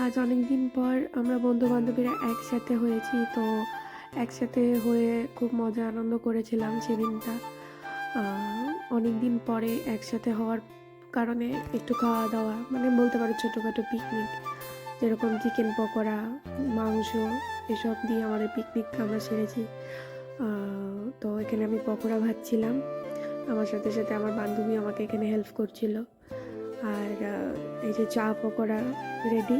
আজ অনেক দিন পর আমরা বন্ধু বান্ধবীরা একসাথে হয়েছি, তো একসাথে হয়ে খুব মজা আনন্দ করেছিলাম সেদিনটা। অনেক দিন পরে একসাথে হওয়ার কারণে একটু খাওয়া দাওয়া, মানে বলতে পারো ছোটোখাটো পিকনিক, যেরকম চিকেন পকোড়া, মাংস, এসব দিয়ে আমাদের পিকনিকটা আমরা সেরেছি। তো এখানে আমি পকোড়া ভাজছিলাম, আমার সাথে সাথে আমার বান্ধবী আমাকে এখানে হেল্প করছিল। আর এই যে চা পকোড়া রেডি,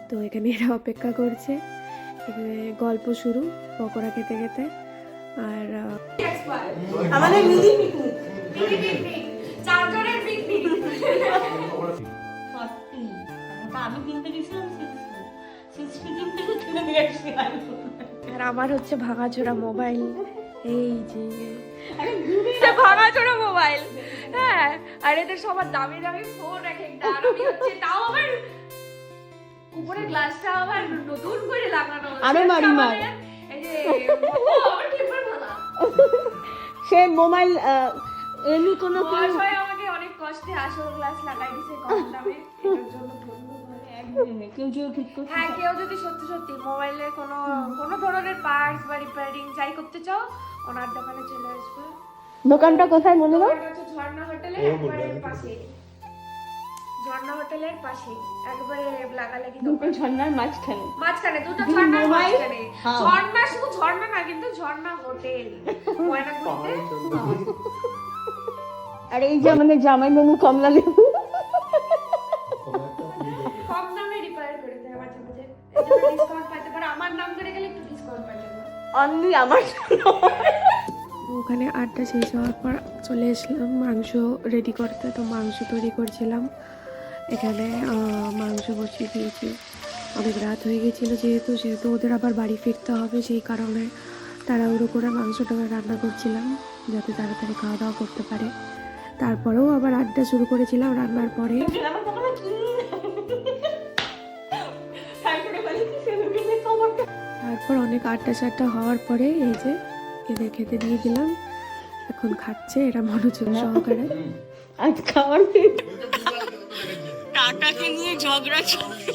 তো এখানে এরা অপেক্ষা করছে। এখানে গল্প শুরু পকোড়া খেতে খেতে। আর আমাদের মিলি পিকনিক চারজনের পিকনিক। আমি কিনতে গেছিলাম কিনতে নিয়ে আসছি। আর আমার হচ্ছে ভাঙাচোরা মোবাইল, এই যে ভাঙাচোরা মোবাইল। হ্যাঁ, আর এদের সবার দামি দামি ফোন রেখে, আর আমি হচ্ছে তাও আবার উপরে গ্লাসটা আবার নতুন করে লাগানো। আরে মারি মার, এই যে আমার টেম্পার ভাঙা। সে মোবাইল এমনি কোনো মহাশয় আমাকে অনেক কষ্টে আসল গ্লাস লাগাই দিয়েছে কম দামে, এটার জন্য হ্যাঁ, কেউ যদি সত্যি সত্যি মোবাইলের কোনো ধরনের পার্টস বা রিপেয়ারিং যাই করতে চাও, ওনার দোকানে চলে আসবে। দোকানটা কোথায় মনে দাও? ঝর্ণা হোটেলের একবারে পাশে, ঝর্ণা হোটেলের পাশে একবারে লাগালাগি দুটো ঝর্ণার মাঝখানে দুটো ঝর্ণার মাঝখানে। ঝর্ণা শুধু ঝর্ণা না, কিন্তু ঝর্ণা হোটেল ময়নাগুড়িতে। আর এই যে আমাদের জামাই বাবু কমলা লেবু কম দামে রিপেয়ার করে দেয় মাঝে মাঝে, এজন্য ডিসকাউন্ট পাইতে পারে। আমার নাম করে গেলে একটু ডিসকাউন্ট পাই যাবে অনলি আমার। ওখানে আড্ডা শেষ হওয়ার পর চলে এসলাম মাংস রেডি করতে। তো মাংস তৈরি করছিলাম এখানে, মাংস বসিয়ে দিয়েছি। অনেক রাত হয়ে গেছিলো যেহেতু ওদের আবার বাড়ি ফিরতে হবে, সেই কারণে তাড়াহুড়ো করে মাংসটাকে রান্না করছিলাম যাতে তাড়াতাড়ি খাওয়া দাওয়া করতে পারে। তারপরেও আবার আড্ডা শুরু করেছিলাম রান্নার পরে। তারপর অনেক আড্ডা সাড্ডা হওয়ার পরে এই যে এদের খেতে দিয়ে দিলাম, এখন খাচ্ছে এরা মনোযোগ সহকারে। আজ খাওয়ার টাটাকে নিয়ে ঝগড়া চলছে।